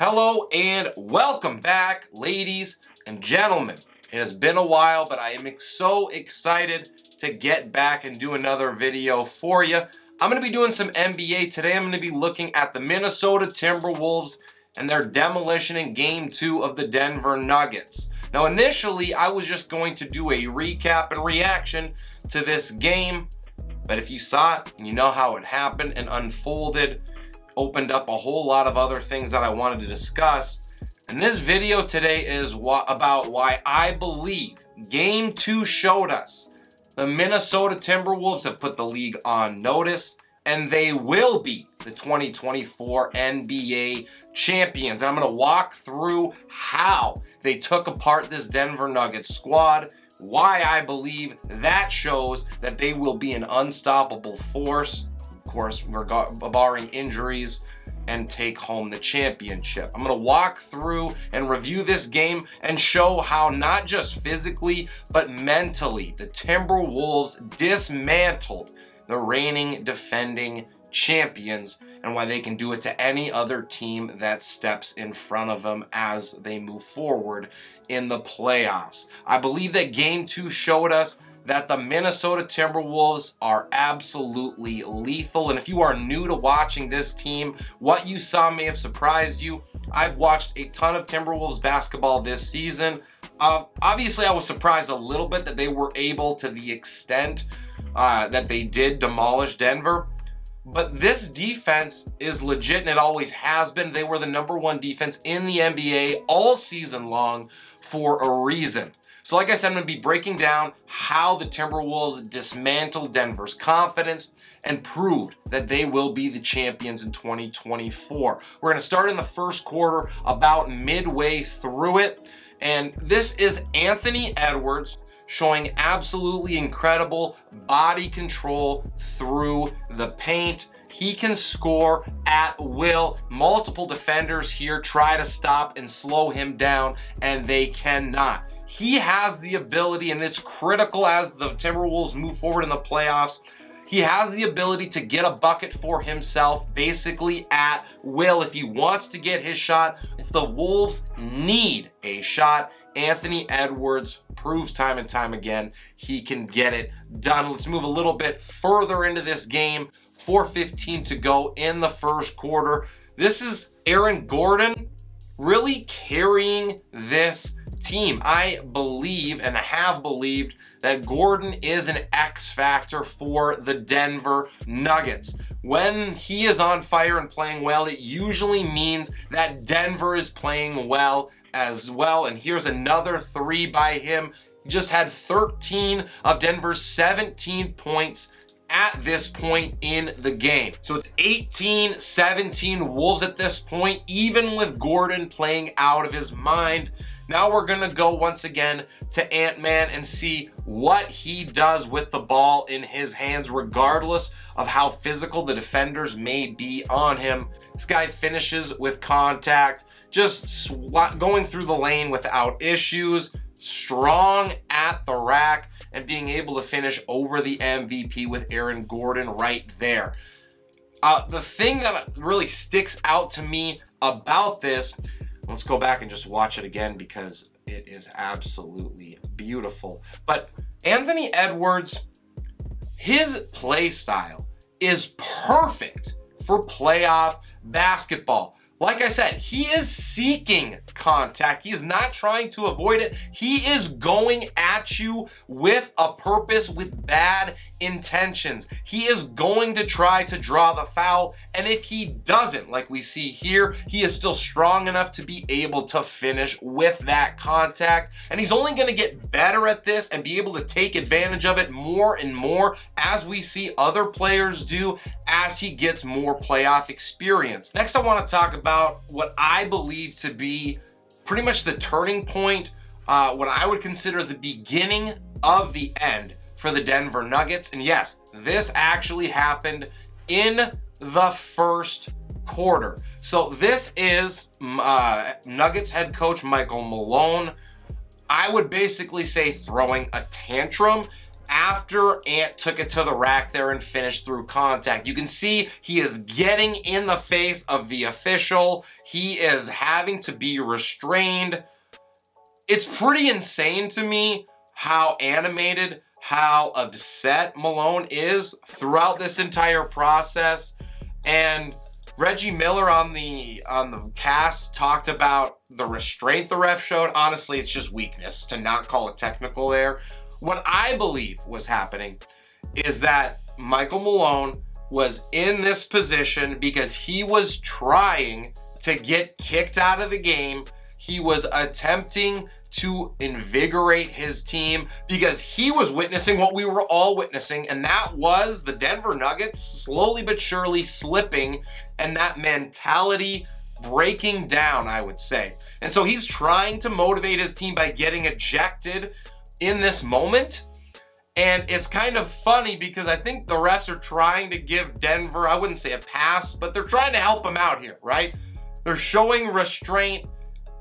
Hello and welcome back, ladies and gentlemen. It has been a while, but I am so excited to get back and do another video for you. I'm going to be doing some NBA. Today I'm going to be looking at the Minnesota Timberwolves and their demolition in Game 2 of the Denver Nuggets. Now initially I was just going to do a recap and reaction to this game, but if you saw it and you know how it happened and unfolded, opened up a whole lot of other things that I wanted to discuss. And this video today is about why I believe Game 2 showed us the Minnesota Timberwolves have put the league on notice, and they will be the 2024 NBA champions. And I'm going to walk through how they took apart this Denver Nuggets squad, why I believe that shows that they will be an unstoppable force. Of course, we're barring injuries, and take home the championship. I'm going to walk through and review this game and show how not just physically, but mentally, the Timberwolves dismantled the reigning defending champions and why they can do it to any other team that steps in front of them as they move forward in the playoffs. I believe that Game 2 showed us that the Minnesota Timberwolves are absolutely lethal. And if you are new to watching this team, what you saw may have surprised you. I've watched a ton of Timberwolves basketball this season. Obviously, I was surprised a little bit that they were able, to the extent that they did, demolish Denver. But this defense is legit, and it always has been. They were the #1 defense in the NBA all season long for a reason. So like I said, I'm going to be breaking down how the Timberwolves dismantled Denver's confidence and proved that they will be the champions in 2024. We're going to start in the first quarter, about midway through it. And this is Anthony Edwards showing absolutely incredible body control through the paint. He can score at will. Multiple defenders here try to stop and slow him down, and they cannot. He has the ability, and it's critical as the Timberwolves move forward in the playoffs. He has the ability to get a bucket for himself, basically at will. If he wants to get his shot, if the Wolves need a shot, Anthony Edwards proves time and time again he can get it done. Let's move a little bit further into this game. 4:15 to go in the first quarter. This is Aaron Gordon really carrying this team. I believe and have believed that Gordon is an X factor for the Denver Nuggets. When he is on fire and playing well, it usually means that Denver is playing well as well. And here's another three by him. He just had 13 of Denver's 17 points at this point in the game. So it's 18-17 Wolves at this point, even with Gordon playing out of his mind. Now we're gonna go once again to Ant-Man and see what he does with the ball in his hands, regardless of how physical the defenders may be on him. This guy finishes with contact, just going through the lane without issues, strong at the rack, and being able to finish over the MVP with Aaron Gordon right there. The thing that really sticks out to me about this, let's go back and just watch it again because it is absolutely beautiful. But Anthony Edwards, his play style is perfect for playoff basketball. Like I said, he is seeking contact. He is not trying to avoid it. He is going at you with a purpose, with bad intentions. He is going to try to draw the foul, and if he doesn't, like we see here, he is still strong enough to be able to finish with that contact, and he's only going to get better at this and be able to take advantage of it more and more as we see other players do as he gets more playoff experience. Next, I want to talk about what I believe to be pretty much the turning point, what I would consider the beginning of the end for the Denver Nuggets. And yes, this actually happened in the first quarter. So this is Nuggets head coach Michael Malone, I would basically say, throwing a tantrum after Ant took it to the rack there and finished through contact. You can see he is getting in the face of the official. He is having to be restrained. It's pretty insane to me how animated, how upset Malone is throughout this entire process. And Reggie Miller on the cast talked about the restraint the ref showed. Honestly, it's just weakness to not call it technical there. What I believe was happening is that Michael Malone was in this position because he was trying to get kicked out of the game. He was attempting to invigorate his team because he was witnessing what we were all witnessing, and that was the Denver Nuggets slowly but surely slipping and that mentality breaking down, I would say. And so he's trying to motivate his team by getting ejected in this moment. And it's kind of funny because I think the refs are trying to give Denver, I wouldn't say a pass, but they're trying to help him out here, right? They're showing restraint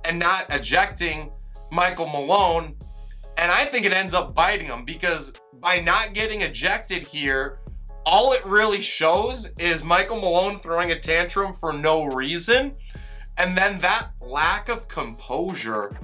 and not ejecting Michael Malone. And I think it ends up biting him because by not getting ejected here, all it really shows is Michael Malone throwing a tantrum for no reason. And then that lack of composure,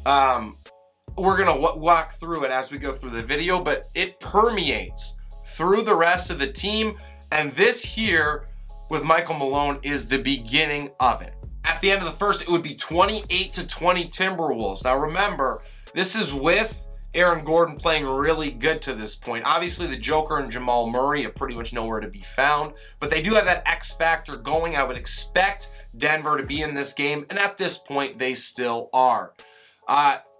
we're gonna walk through it as we go through the video, but it permeates through the rest of the team. And this here with Michael Malone is the beginning of it. At the end of the first, it would be 28-20 Timberwolves. Now remember, this is with Aaron Gordon playing really good to this point. Obviously, the Joker and Jamal Murray are pretty much nowhere to be found, but they do have that X factor going. I would expect Denver to be in this game, and at this point, they still are.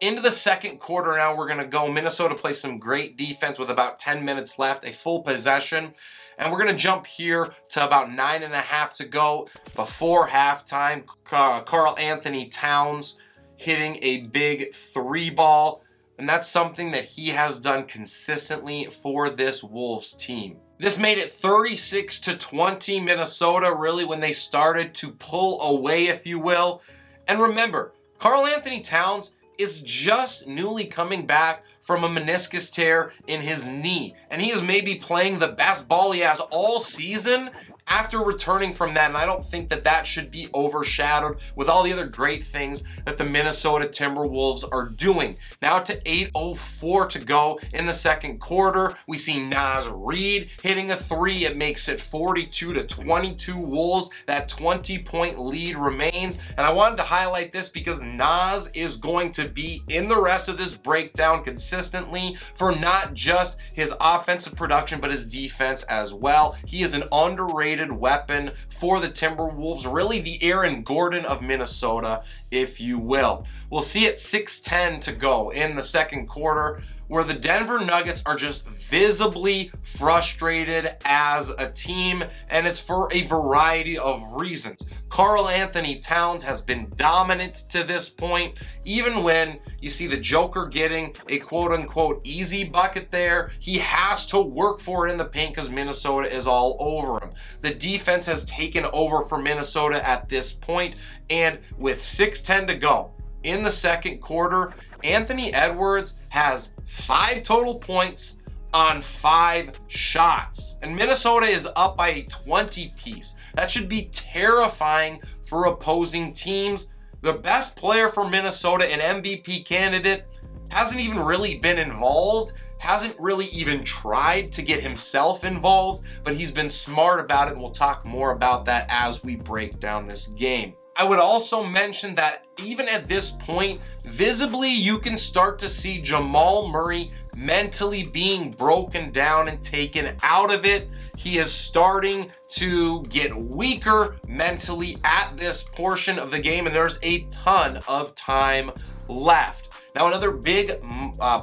Into the second quarter now, we're gonna go. Minnesota plays some great defense with about 10 minutes left, a full possession. And we're gonna jump here to about 9.5 to go before halftime. Karl Anthony Towns hitting a big 3-ball. And that's something that he has done consistently for this Wolves team. This made it 36-20 Minnesota, really when they started to pull away, if you will. And remember, Karl Anthony Towns is just newly coming back from a meniscus tear in his knee. And he is maybe playing the best ball he has all season after returning from that. And I don't think that that should be overshadowed with all the other great things that the Minnesota Timberwolves are doing. Now to 8:04 to go in the second quarter. We see Naz Reid hitting a 3. It makes it 42-22 Wolves. That 20-point lead remains. And I wanted to highlight this because Naz is going to be in the rest of this breakdown consistently for not just his offensive production, but his defense as well. He is an underrated weapon for the Timberwolves, really the Aaron Gordon of Minnesota, if you will. We'll see it 6:10 to go in the second quarter, where the Denver Nuggets are just visibly frustrated as a team, and it's for a variety of reasons. Karl Anthony Towns has been dominant to this point, even when you see the Joker getting a quote-unquote easy bucket there. He has to work for it in the paint because Minnesota is all over him. The defense has taken over for Minnesota at this point, and with 6:10 to go in the second quarter, Anthony Edwards has 5 total points on 5 shots. And Minnesota is up by a 20-piece. That should be terrifying for opposing teams. The best player for Minnesota, an MVP candidate, hasn't even really been involved, hasn't really even tried to get himself involved, but he's been smart about it, and we'll talk more about that as we break down this game. I would also mention that even at this point, visibly you can start to see Jamal Murray mentally being broken down and taken out of it. He is starting to get weaker mentally at this portion of the game, and there's a ton of time left. Now, another big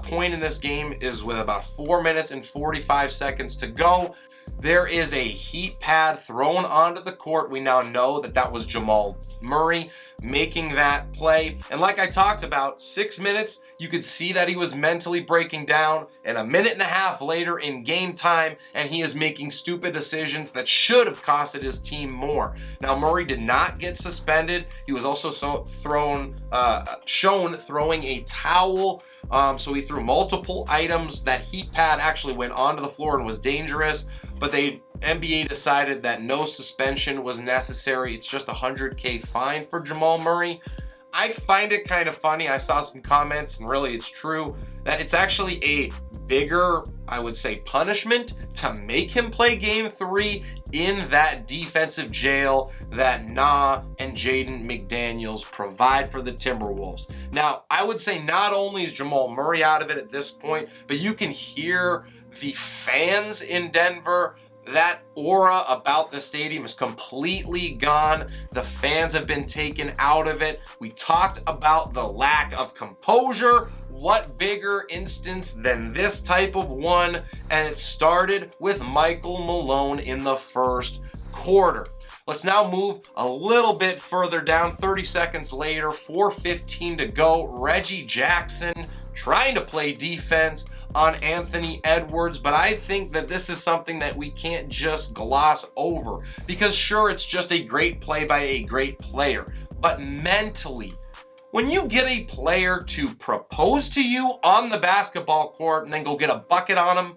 point in this game is with about 4 minutes and 45 seconds to go. There is a heat pad thrown onto the court. We now know that that was Jamal Murray. making that play. And like I talked about, 6 minutes, you could see that he was mentally breaking down, and a minute and a half later in game time, and he is making stupid decisions that should have costed his team more. Now, Murray did not get suspended. He was also shown throwing a towel. So he threw multiple items. That heat pad actually went onto the floor and was dangerous, but the NBA decided that no suspension was necessary. It's just a $100K fine for Jamal Murray. I find it kind of funny. I saw some comments, and really it's true, that it's actually a bigger, I would say, punishment to make him play game 3 in that defensive jail that Nah and Jaden McDaniels provide for the Timberwolves. Now, I would say not only is Jamal Murray out of it at this point, but you can hear the fans in Denver. That aura about the stadium is completely gone. The fans have been taken out of it. We talked about the lack of composure. What bigger instance than this type of one? And it started with Michael Malone in the first quarter. Let's now move a little bit further down. 30 seconds later, 4:15 to go. Reggie Jackson trying to play defense on Anthony Edwards, but I think that this is something that we can't just gloss over, because sure, it's just a great play by a great player, but mentally, when you get a player to propose to you on the basketball court and then go get a bucket on him,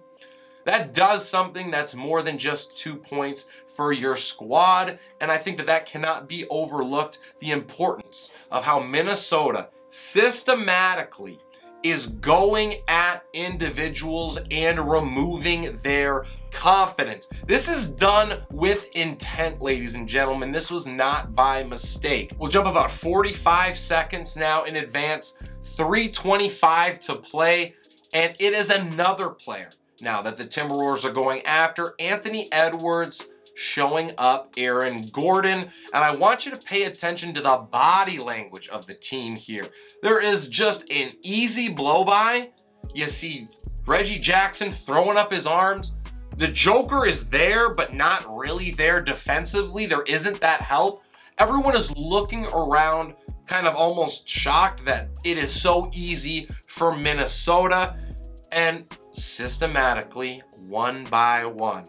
that does something that's more than just 2 points for your squad, and I think that that cannot be overlooked, the importance of how Minnesota systematically is going at individuals and removing their confidence. This is done with intent, ladies and gentlemen. This was not by mistake. We'll jump about 45 seconds now in advance, 3:25 to play, and it is another player now that the Timberwolves are going after, Anthony Edwards showing up Aaron Gordon, and I want you to pay attention to the body language of the team here. There is just an easy blow-by. You see Reggie Jackson throwing up his arms. The Joker is there, but not really there defensively. There isn't that help. Everyone is looking around, kind of almost shocked that it is so easy for Minnesota, and systematically, one by one,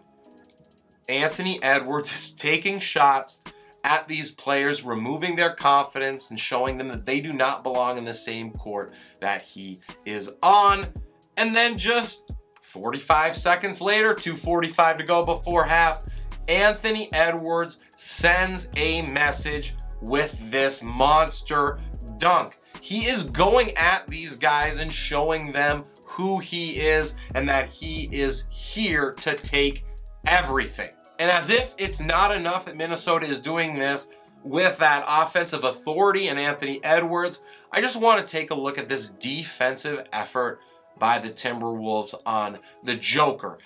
Anthony Edwards is taking shots at these players, removing their confidence and showing them that they do not belong in the same court that he is on. And then just 45 seconds later, 2:45 to go before half, Anthony Edwards sends a message with this monster dunk. He is going at these guys and showing them who he is and that he is here to take everything. And as if it's not enough that Minnesota is doing this with that offensive authority and Anthony Edwards, I just want to take a look at this defensive effort by the Timberwolves on the Joker.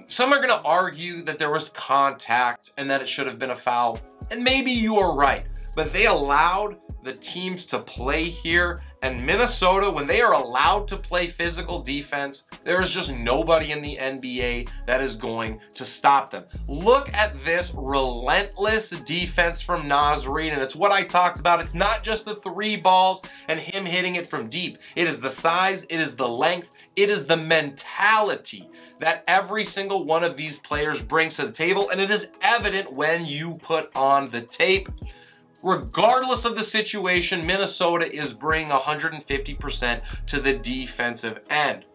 Some are going to argue that there was contact and that it should have been a foul, and maybe you are right, but they allowed the teams to play here, and Minnesota, when they are allowed to play physical defense, there is just nobody in the NBA that is going to stop them. Look at this relentless defense from Naz Reid, and it's what I talked about. It's not just the 3 balls and him hitting it from deep. It is the size, it is the length, it is the mentality that every single one of these players brings to the table, and it is evident when you put on the tape. Regardless of the situation, Minnesota is bringing 150% to the defensive end.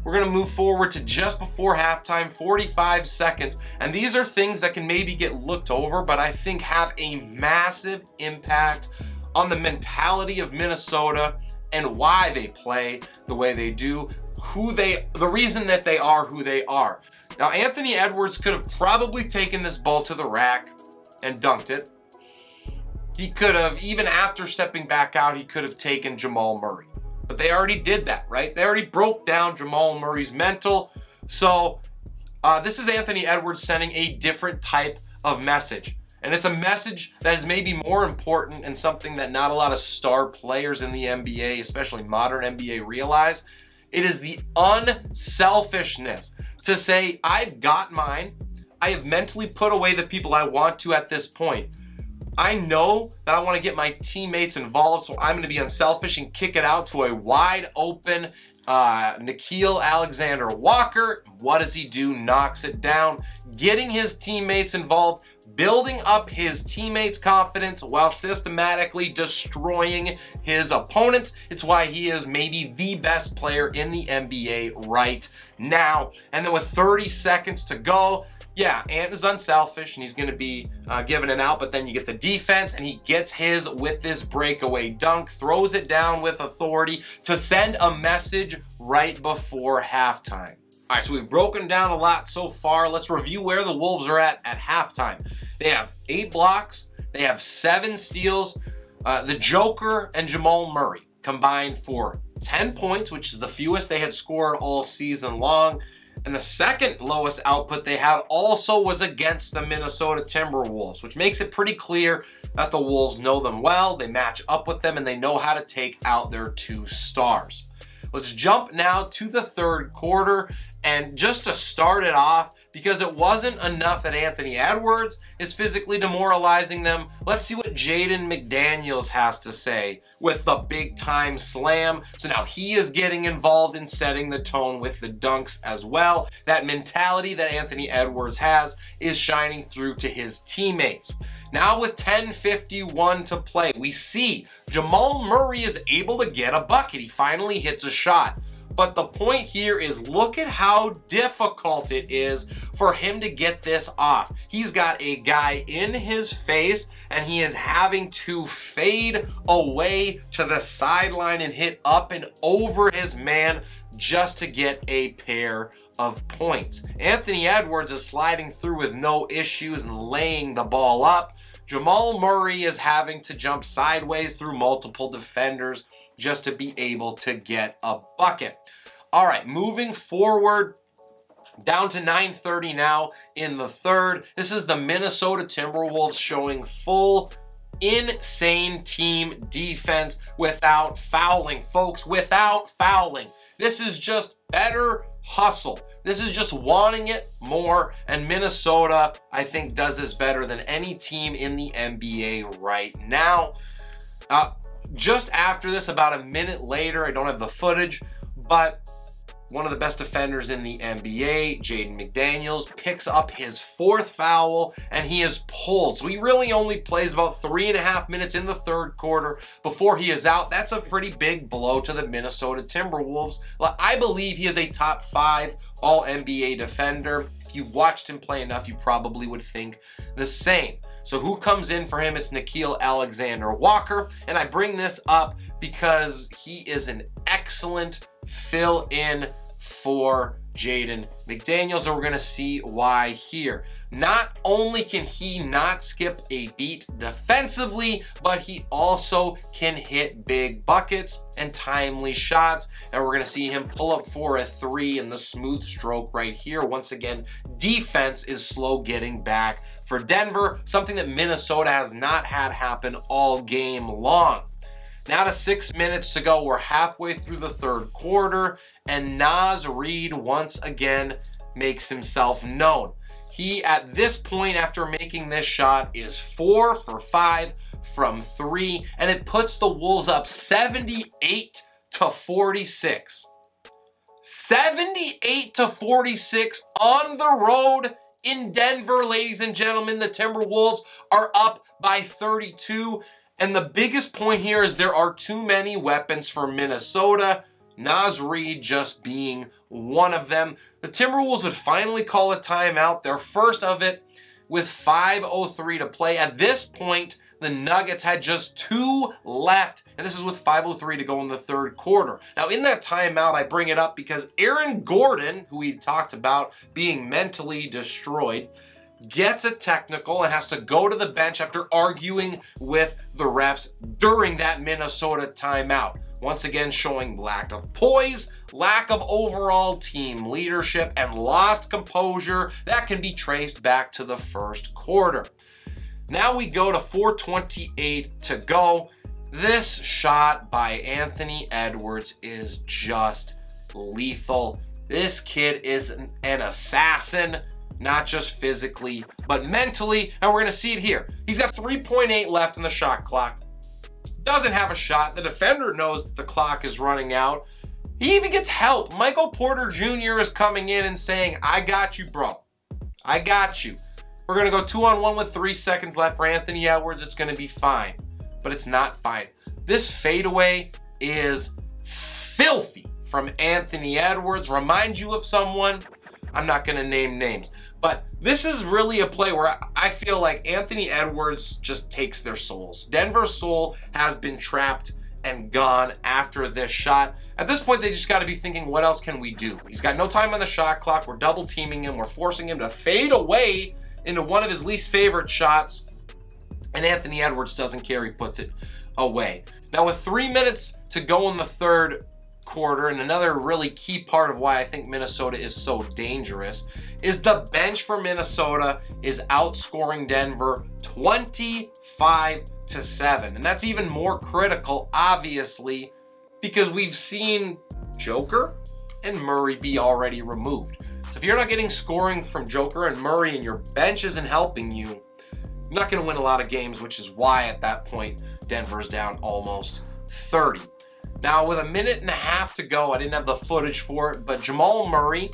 We're going to move forward to just before halftime, 45 seconds. And these are things that can maybe get looked over, but I think have a massive impact on the mentality of Minnesota and why they play the way they do, the reason that they are who they are. Now, Anthony Edwards could have probably taken this ball to the rack and dunked it. He could have, even after stepping back out, he could have taken Jamal Murray. But they already did that, right? They already broke down Jamal Murray's mental. So this is Anthony Edwards sending a different type of message. And it's a message that is maybe more important and something that not a lot of star players in the NBA, especially modern NBA, realize. It is the unselfishness to say, I've got mine. I have mentally put away the people I want to at this point. I know that I want to get my teammates involved, so I'm going to be unselfish and kick it out to a wide open Nickeil Alexander-Walker. What does he do? Knocks it down, getting his teammates involved, building up his teammates' confidence while systematically destroying his opponents. It's why he is maybe the best player in the NBA right now. And then with 30 seconds to go, yeah, Ant is unselfish and he's going to be given an out, but then you get the defense and he gets his with this breakaway dunk, throws it down with authority to send a message right before halftime. All right, so we've broken down a lot so far. Let's review where the Wolves are at halftime. They have 8 blocks. They have 7 steals. The Joker and Jamal Murray combined for 10 points, which is the fewest they had scored all season long. And the second lowest output they had also was against the Minnesota Timberwolves, which makes it pretty clear that the Wolves know them well, they match up with them, and they know how to take out their 2 stars. Let's jump now to the third quarter, and just to start it off, because it wasn't enough that Anthony Edwards is physically demoralizing them, let's see what Jaden McDaniels has to say with the big time slam. So now he is getting involved in setting the tone with the dunks as well. That mentality that Anthony Edwards has is shining through to his teammates. Now with 10:51 to play, we see Jamal Murray is able to get a bucket. He finally hits a shot. But the point here is, look at how difficult it is for him to get this off. He's got a guy in his face and he is having to fade away to the sideline and hit up and over his man just to get a pair of points. Anthony Edwards is sliding through with no issues and laying the ball up. Jamal Murray is having to jump sideways through multiple defenders just to be able to get a bucket. All right, moving forward, down to 9:30 now in the third. This is the Minnesota Timberwolves showing full, insane team defense without fouling, folks, without fouling. This is just better hustle. This is just wanting it more, and Minnesota, I think, does this better than any team in the NBA right now. Just after this, about a minute later, I don't have the footage, but one of the best defenders in the NBA, Jaden McDaniels, picks up his 4th foul and he is pulled. So he really only plays about 3.5 minutes in the third quarter before he is out. That's a pretty big blow to the Minnesota Timberwolves. I believe he is a top 5 All-NBA defender. If you watched him play enough, you probably would think the same. So who comes in for him? It's Nickeil Alexander-Walker. And I bring this up because he is an excellent fill-in for Jaden McDaniels, and we're going to see why here. Not only can he not skip a beat defensively, but he also can hit big buckets and timely shots. And we're going to see him pull up for a 3 in the smooth stroke right here. Once again, defense is slow getting back for Denver, something that Minnesota has not had happen all game long. Now to 6 minutes to go, we're halfway through the third quarter, and Naz Reid once again makes himself known. He, at this point, after making this shot, is 4 for 5 from 3, and it puts the Wolves up 78-46. 78-46 on the road in Denver, ladies and gentlemen. The Timberwolves are up by 32. And the biggest point here is there are too many weapons for Minnesota, Naz Reid just being one of them. The Timberwolves would finally call a timeout, their first of it, with 5:03 to play. At this point, the Nuggets had just 2 left, and this is with 5:03 to go in the third quarter. Now, in that timeout, I bring it up because Aaron Gordon, who we talked about being mentally destroyed, gets a technical and has to go to the bench after arguing with the refs during that Minnesota timeout. Once again, showing lack of poise, lack of overall team leadership, and lost composure that can be traced back to the first quarter. Now we go to 4:28 to go. This shot by Anthony Edwards is just lethal. This kid is an assassin. not just physically, but mentally, and we're gonna see it here. He's got 3.8 left in the shot clock. Doesn't have a shot. The defender knows that the clock is running out. He even gets help. Michael Porter Jr. is coming in and saying, I got you, bro. I got you. We're gonna go 2-on-1 with 3 seconds left for Anthony Edwards. It's gonna be fine, but it's not fine. This fadeaway is filthy from Anthony Edwards. Remind you of someone. I'm not gonna name names, but this is really a play where I feel like Anthony Edwards just takes their souls. Denver's soul has been trapped and gone after this shot. At this point, they just got to be thinking, what else can we do? He's got no time on the shot clock. We're double teaming him. We're forcing him to fade away into one of his least favorite shots. And Anthony Edwards doesn't care. He puts it away. Now, with 3 minutes to go in the third quarter, and another really key part of why I think Minnesota is so dangerous is the bench for Minnesota is outscoring Denver 25-7. And that's even more critical, obviously, because we've seen Joker and Murray be already removed. So if you're not getting scoring from Joker and Murray and your bench isn't helping you, you're not going to win a lot of games, which is why at that point Denver's down almost 30. Now with 1.5 minutes to go, I didn't have the footage for it, but Jamal Murray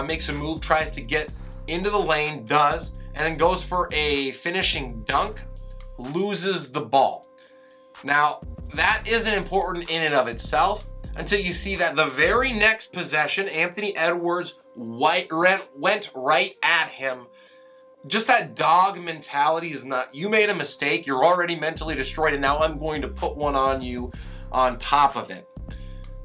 makes a move, tries to get into the lane, does, and then goes for a finishing dunk, loses the ball. Now, that isn't important in and of itself until you see that the very next possession, Anthony Edwards went right at him. Just that dog mentality is not, you made a mistake, you're already mentally destroyed, and now I'm going to put one on you on top of it.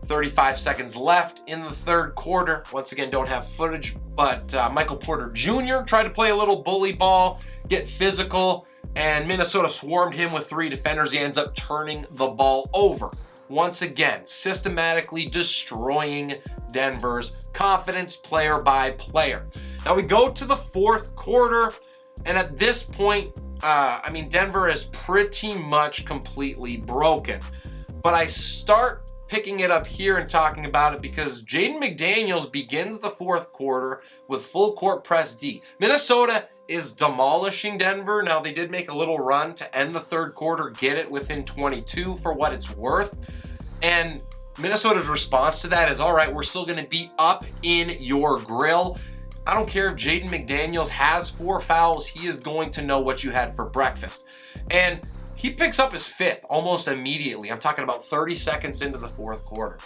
35 seconds left in the third quarter. Once again, don't have footage, but Michael Porter Jr. tried to play a little bully ball, get physical, and Minnesota swarmed him with 3 defenders. He ends up turning the ball over. Once again, systematically destroying Denver's confidence player by player. Now we go to the fourth quarter, and at this point, I mean, Denver is pretty much completely broken. But I start picking it up here and talking about it because Jaden McDaniels begins the fourth quarter with full court press D. Minnesota is demolishing Denver. Now, they did make a little run to end the third quarter, get it within 22 for what it's worth. And Minnesota's response to that is, all right, we're still going to be up in your grill. I don't care if Jaden McDaniels has 4 fouls. He is going to know what you had for breakfast. And he picks up his 5th almost immediately. I'm talking about 30 seconds into the fourth quarter.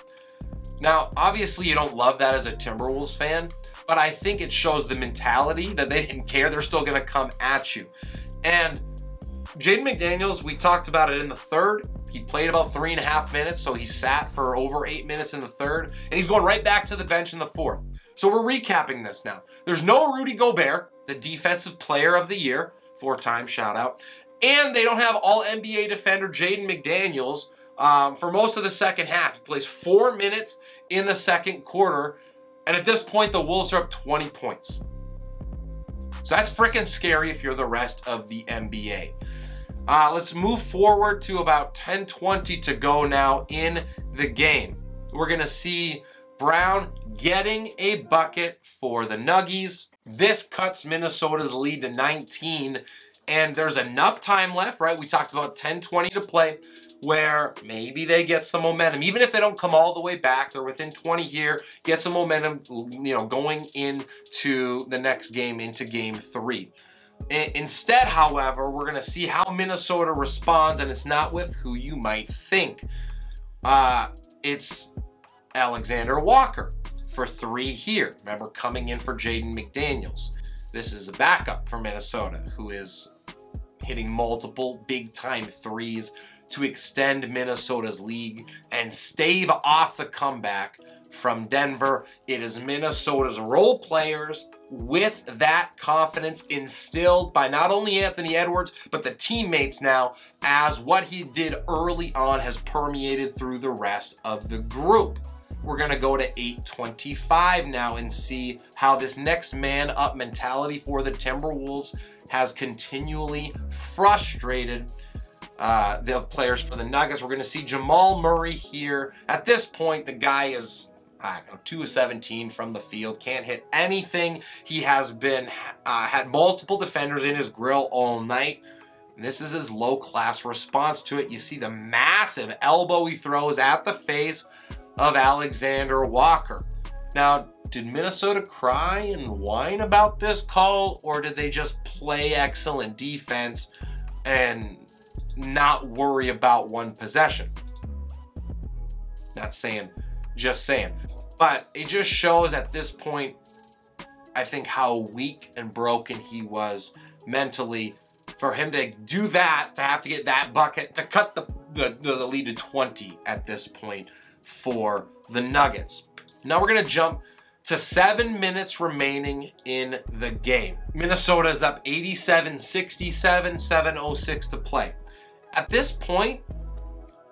Now, obviously, you don't love that as a Timberwolves fan, but I think it shows the mentality that they didn't care. They're still going to come at you. And Jaden McDaniels, we talked about it in the third. He played about 3.5 minutes, so he sat for over 8 minutes in the third, and he's going right back to the bench in the fourth. So we're recapping this now. There's no Rudy Gobert, the Defensive Player of the Year, 4-time shout out. And they don't have all-NBA defender Jaden McDaniels for most of the second half. He plays 4 minutes in the second quarter. And at this point, the Wolves are up 20 points. So that's freaking scary if you're the rest of the NBA. Let's move forward to about 10:20 to go now in the game. We're going to see Brown getting a bucket for the Nuggies. This cuts Minnesota's lead to 19. And there's enough time left, right? We talked about 10:20 to play where maybe they get some momentum. Even if they don't come all the way back, they're within 20 here, get some momentum, you know, going into the next game, into game 3. Instead, however, we're going to see how Minnesota responds, and it's not with who you might think. It's Alexander Walker for 3 here. Remember, coming in for Jaden McDaniels. This is a backup for Minnesota, who is hitting multiple big-time threes to extend Minnesota's lead and stave off the comeback from Denver. It is Minnesota's role players with that confidence instilled by not only Anthony Edwards, but the teammates now, as what he did early on has permeated through the rest of the group. We're going to go to 8:25 now and see how this next man up mentality for the Timberwolves has continually frustrated the players for the Nuggets. We're going to see Jamal Murray here. At this point, the guy is, I don't know, 2 of 17 from the field, can't hit anything. He has been, had multiple defenders in his grill all night. And this is his low-class response to it. You see the massive elbow he throws at the face of Alexander Walker. Now, did Minnesota cry and whine about this call, or did they just play excellent defense and not worry about one possession? Not saying, just saying. But it just shows at this point, I think, how weak and broken he was mentally for him to do that, to have to get that bucket, to cut the lead to 20 at this point for the Nuggets. Now we're going to jump to 7 minutes remaining in the game. Minnesota is up 87-67, 7:06 to play. At this point,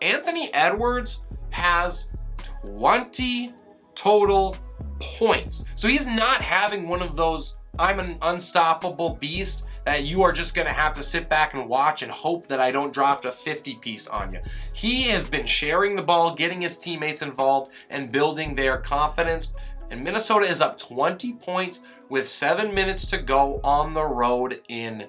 Anthony Edwards has 20 total points. So he's not having one of those, I'm an unstoppable beast, that you are just going to have to sit back and watch and hope that I don't drop a 50 piece on you. He has been sharing the ball, getting his teammates involved, and building their confidence. And Minnesota is up 20 points with 7 minutes to go on the road in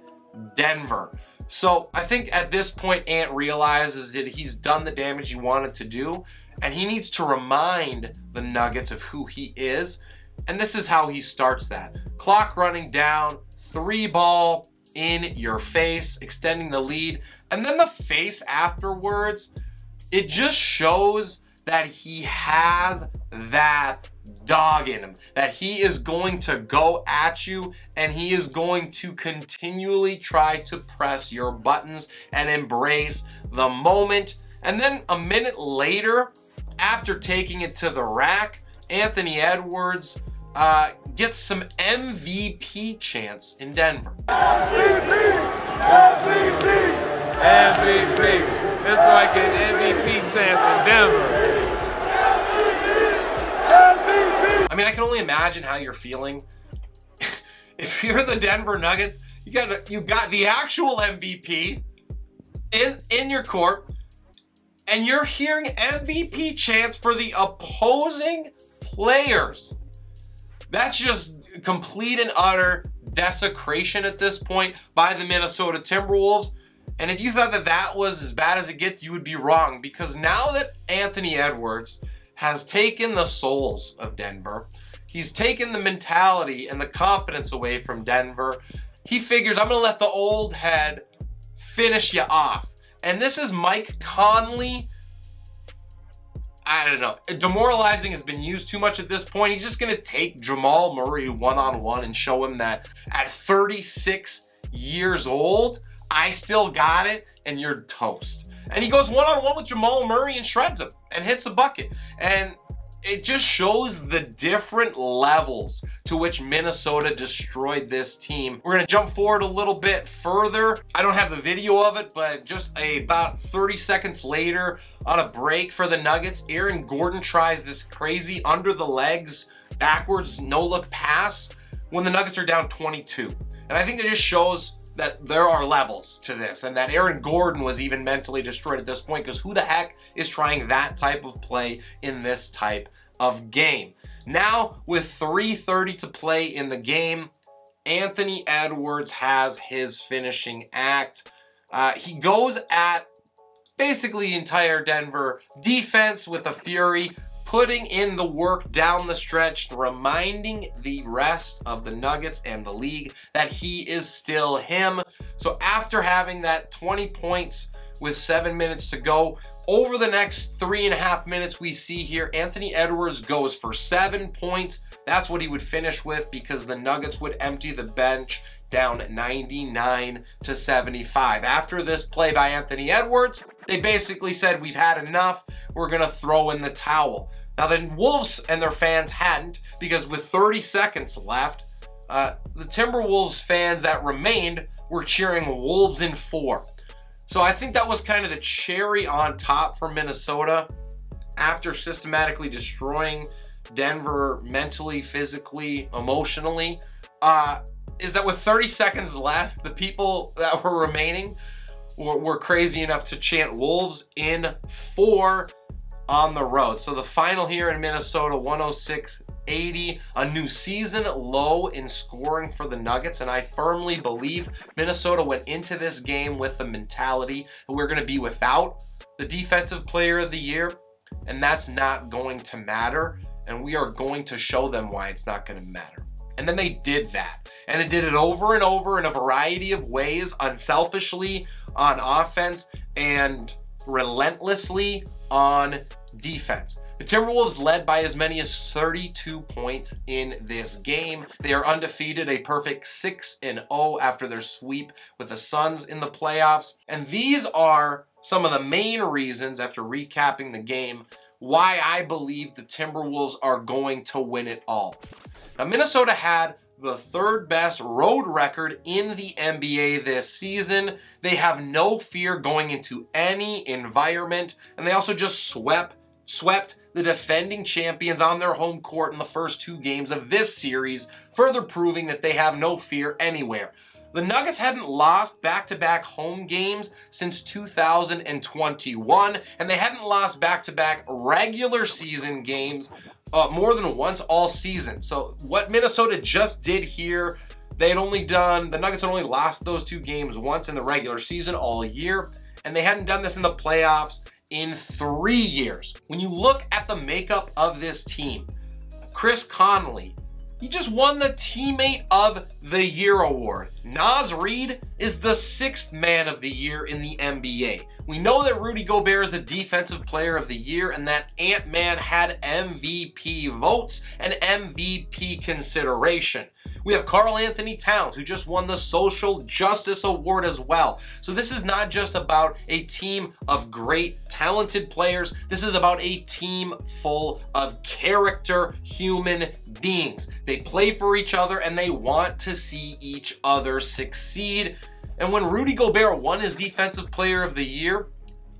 Denver. So I think at this point, Ant realizes that he's done the damage he wanted to do, and he needs to remind the Nuggets of who he is. And this is how he starts that. Clock running down, 3-ball in your face, extending the lead. And then the face afterwards, it just shows that he has that dog in him, that he is going to go at you and he is going to continually try to press your buttons and embrace the moment. And then a minute later, after taking it to the rack, Anthony Edwards gets some MVP chants in Denver. MVP! MVP! MVP! This boy getting MVP chants in Denver. I mean, I can only imagine how you're feeling. If you're the Denver Nuggets, you got the actual MVP in your court, and you're hearing MVP chants for the opposing players. That's just complete and utter desecration at this point by the Minnesota Timberwolves. And if you thought that that was as bad as it gets, you would be wrong, because now that Anthony Edwards has taken the souls of Denver, he's taken the mentality and the confidence away from Denver, he figures, I'm going to let the old head finish you off. And this is Mike Conley. I don't know. Demoralizing has been used too much at this point. He's just going to take Jamal Murray one-on-one and show him that at 36 years old, I still got it and you're toast. And he goes one-on-one with Jamal Murray and shreds him and hits a bucket. And it just shows the different levels to which Minnesota destroyed this team. We're gonna jump forward a little bit further. I don't have the video of it, but just about 30 seconds later on a break for the Nuggets, Aaron Gordon tries this crazy under the legs, backwards, no-look pass when the Nuggets are down 22. And I think it just shows that there are levels to this, and that Aaron Gordon was even mentally destroyed at this point, because who the heck is trying that type of play in this type of game? Now, with 3:30 to play in the game, Anthony Edwards has his finishing act. He goes at basically the entire Denver defense with a fury, putting in the work down the stretch, reminding the rest of the Nuggets and the league that he is still him. So after having that 20 points with 7 minutes to go, over the next 3.5 minutes we see here, Anthony Edwards goes for 7 points. That's what he would finish with, because the Nuggets would empty the bench down 99-75. After this play by Anthony Edwards, they basically said, we've had enough, we're gonna throw in the towel. Now the Wolves and their fans hadn't, because with 30 seconds left, the Timberwolves fans that remained were cheering Wolves in 4. So I think that was kind of the cherry on top for Minnesota after systematically destroying Denver mentally, physically, emotionally, is that with 30 seconds left, the people that were remaining were crazy enough to chant Wolves in 4. on the road. So the final here in Minnesota, 106-80, a new season low in scoring for the Nuggets, and I firmly believe Minnesota went into this game with the mentality that we're going to be without the Defensive Player of the Year, and that's not going to matter, and we are going to show them why it's not going to matter. And then they did that, and they did it over and over in a variety of ways, unselfishly on offense and relentlessly on defense. The Timberwolves led by as many as 32 points in this game. They are undefeated, a perfect 6-0 after their sweep with the Suns in the playoffs. And these are some of the main reasons, after recapping the game, why I believe the Timberwolves are going to win it all. Now, Minnesota had the third best road record in the NBA this season. They have no fear going into any environment, and they also just swept the defending champions on their home court in the first 2 games of this series, further proving that they have no fear anywhere. The Nuggets hadn't lost back-to-back home games since 2021, and they hadn't lost back-to-back regular season games more than once all season. So what Minnesota just did here, the Nuggets had only lost those 2 games once in the regular season all year, and they hadn't done this in the playoffs in 3 years. When you look at the makeup of this team, Chris Connolly, he just won the Teammate of the Year award. Naz Reid is the 6th Man of the Year in the NBA. We know that Rudy Gobert is the Defensive Player of the Year and that Ant-Man had MVP votes and MVP consideration. We have Karl-Anthony Towns, who just won the Social Justice Award as well. So this is not just about a team of great, talented players. This is about a team full of character human beings. They play for each other and they want to see each other succeed. And when Rudy Gobert won his Defensive Player of the Year,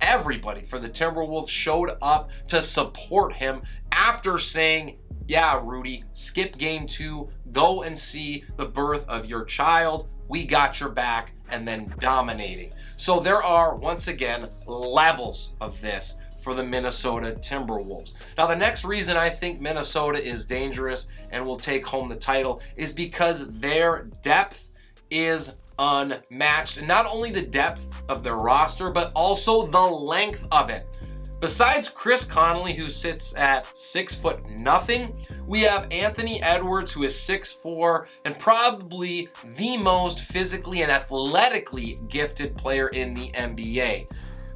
everybody for the Timberwolves showed up to support him after saying, yeah, Rudy, skip game 2, go and see the birth of your child. We got your back, and then dominating. So there are, once again, levels of this for the Minnesota Timberwolves. Now, the next reason I think Minnesota is dangerous and will take home the title is because their depth is unmatched. And not only the depth of their roster, but also the length of it. Besides Chris Connolly, who sits at 6'0", we have Anthony Edwards, who is 6'4", and probably the most physically and athletically gifted player in the NBA.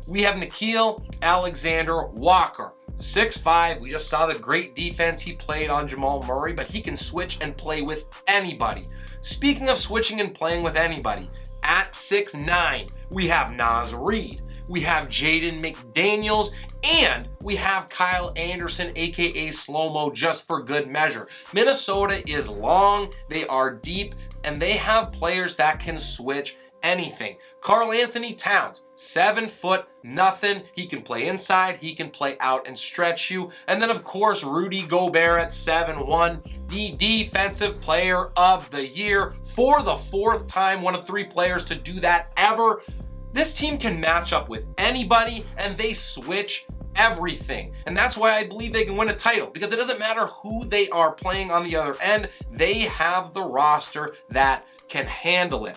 We have Nickeil Alexander-Walker, 6'5". We just saw the great defense he played on Jamal Murray, but he can switch and play with anybody. Speaking of switching and playing with anybody, at 6'9", we have Naz Reid. We have Jaden McDaniels, and we have Kyle Anderson, aka Slow-Mo, just for good measure. Minnesota is long, they are deep, and they have players that can switch anything. Karl-Anthony Towns, 7 foot, nothing. He can play inside, he can play out and stretch you. And then, of course, Rudy Gobert at 7'1", the Defensive Player of the Year for the 4th time, one of 3 players to do that ever. This team can match up with anybody, and they switch everything. And that's why I believe they can win a title, because it doesn't matter who they are playing on the other end. They have the roster that can handle it.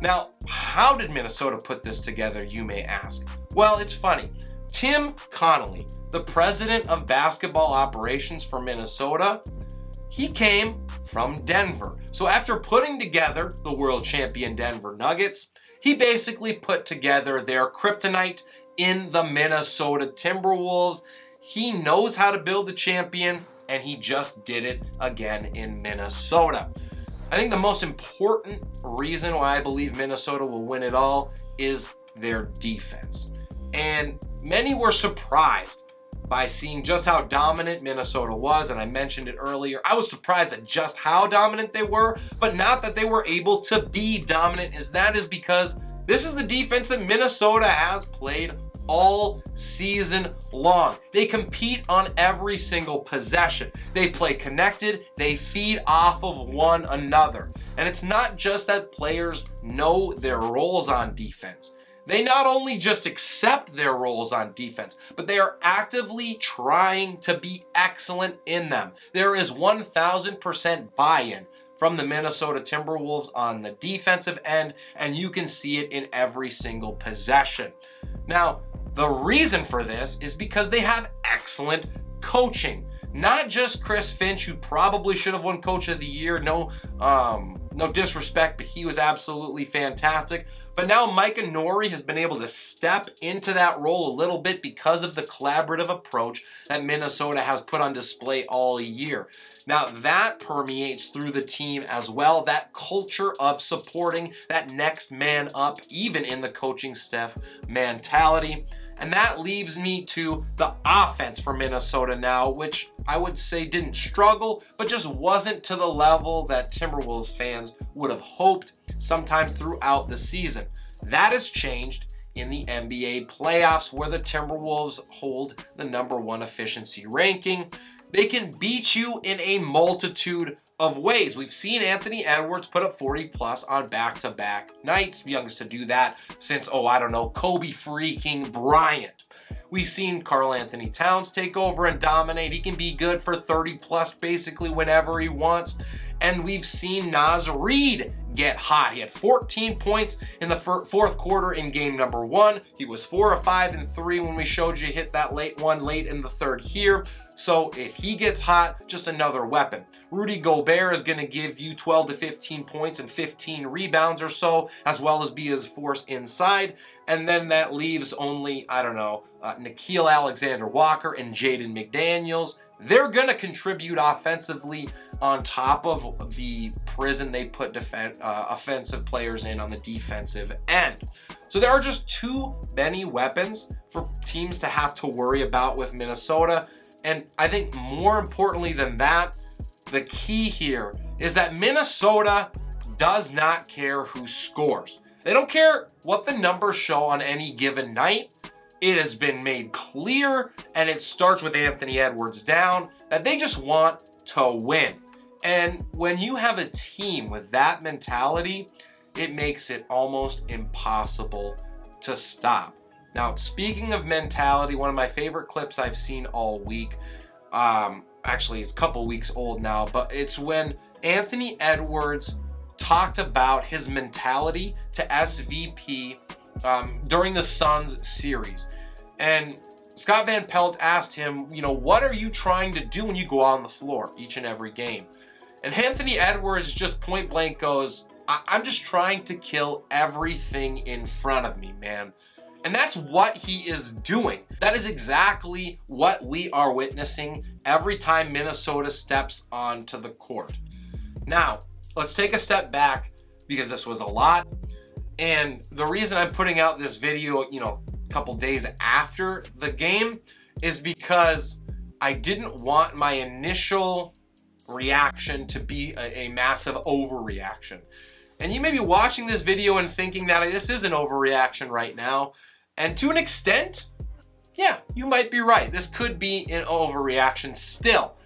Now, how did Minnesota put this together, you may ask? Well, it's funny. Tim Connolly, the president of basketball operations for Minnesota, he came from Denver. So after putting together the world champion Denver Nuggets, he basically put together their kryptonite in the Minnesota Timberwolves. He knows how to build a champion, and he just did it again in Minnesota. I think the most important reason why I believe Minnesota will win it all is their defense. And many were surprised by seeing just how dominant Minnesota was, and I mentioned it earlier. I was surprised at just how dominant they were, but not that they were able to be dominant, that is because this is the defense that Minnesota has played all season long. They compete on every single possession. They play connected, they feed off of one another. And it's not just that players know their roles on defense. They not only just accept their roles on defense, but they are actively trying to be excellent in them. There is 1000% buy-in from the Minnesota Timberwolves on the defensive end, and you can see it in every single possession. Now, the reason for this is because they have excellent coaching. Not just Chris Finch, who probably should have won Coach of the Year. No disrespect, but he was absolutely fantastic. But now Micah Nori has been able to step into that role a little bit because of the collaborative approach that Minnesota has put on display all year. Now that permeates through the team as well, that culture of supporting that next man up, even in the coaching staff mentality. And that leaves me to the offense for Minnesota now, which I would say didn't struggle, but just wasn't to the level that Timberwolves fans would have hoped sometimes throughout the season. That has changed in the NBA playoffs, where the Timberwolves hold the #1 efficiency ranking. They can beat you in a multitude of ways. We've seen Anthony Edwards put up 40+ on back-to-back nights. Youngest to do that since, Kobe freaking Bryant. We've seen Karl Anthony Towns take over and dominate. He can be good for 30+ basically whenever he wants. And we've seen Naz Reid get hot. He had 14 points in the fourth quarter in game #1. He was 4 of 5 and 3 when we showed you hit that late in the third here. So if he gets hot, just another weapon. Rudy Gobert is going to give you 12 to 15 points and 15 rebounds or so, as well as be his force inside. And then that leaves only, Nickeil Alexander-Walker and Jaden McDaniels. They're going to contribute offensively on top of the prison they put offensive players in on the defensive end. So there are just too many weapons for teams to have to worry about with Minnesota. And I think more importantly than that, the key here is that Minnesota does not care who scores. They don't care what the numbers show on any given night. It has been made clear, and it starts with Anthony Edwards down, that they just want to win. And when you have a team with that mentality, it makes it almost impossible to stop. Now, speaking of mentality, one of my favorite clips I've seen all week, actually it's a couple weeks old now, but it's when Anthony Edwards talked about his mentality to SVP during the Suns series. And Scott Van Pelt asked him, what are you trying to do when you go out on the floor each and every game? And Anthony Edwards just point blank goes, I'm just trying to kill everything in front of me, man. And that's what he is doing. That is exactly what we are witnessing every time Minnesota steps onto the court. Now, let's take a step back, because this was a lot. And the reason I'm putting out this video, a couple days after the game, is because I didn't want my initial reaction to be a massive overreaction. And you may be watching this video and thinking that this is an overreaction right now. And to an extent, yeah, you might be right. This could be an overreaction still.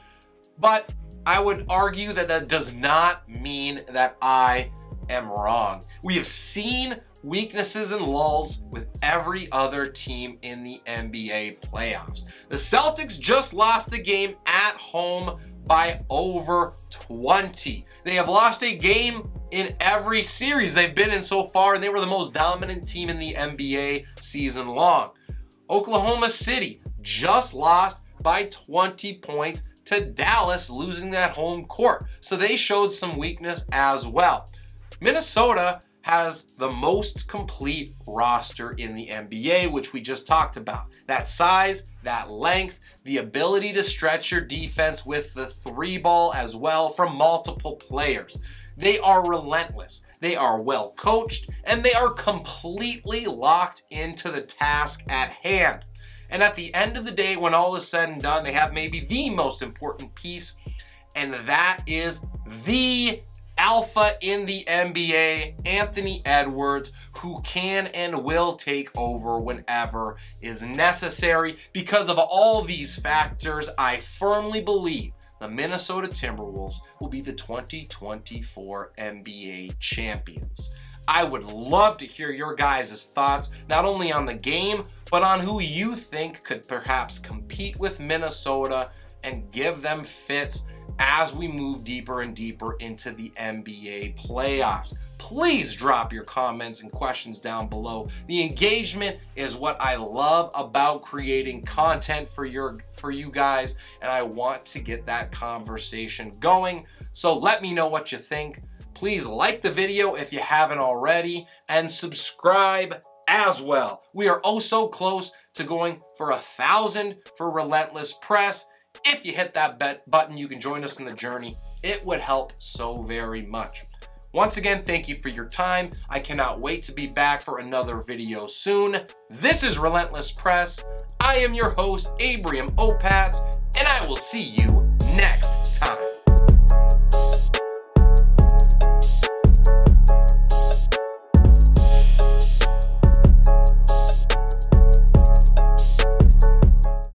But I would argue that that does not mean that I am wrong. We have seen weaknesses and lulls with every other team in the NBA playoffs. The Celtics just lost a game at home by over 20. They have lost a game in every series they've been in so far, and they were the most dominant team in the NBA season long. Oklahoma City just lost by 20 points to Dallas, losing that home court. So they showed some weakness as well. Minnesota has the most complete roster in the NBA, which we just talked about. That size, that length, the ability to stretch your defense with the 3-ball as well from multiple players. They are relentless. They are well coached, and they are completely locked into the task at hand. And at the end of the day, when all is said and done, they have maybe the most important piece, and that is the alpha in the NBA, Anthony Edwards, who can and will take over whenever is necessary. Because of all these factors, I firmly believe the Minnesota Timberwolves will be the 2024 NBA champions. I would love to hear your guys' thoughts, not only on the game, but on who you think could perhaps compete with Minnesota and give them fits as we move deeper and deeper into the NBA playoffs. Please drop your comments and questions down below. The engagement is what I love about creating content for you guys, and I want to get that conversation going. So let me know what you think. Please like the video if you haven't already, and subscribe as well. We are oh so close to going for 1,000 for Relentless Press. If you hit that button, you can join us in the journey. It would help so very much. Once again, thank you for your time. I cannot wait to be back for another video soon. This is Relentless Press. I am your host, Abraham Opatz, and I will see you next time.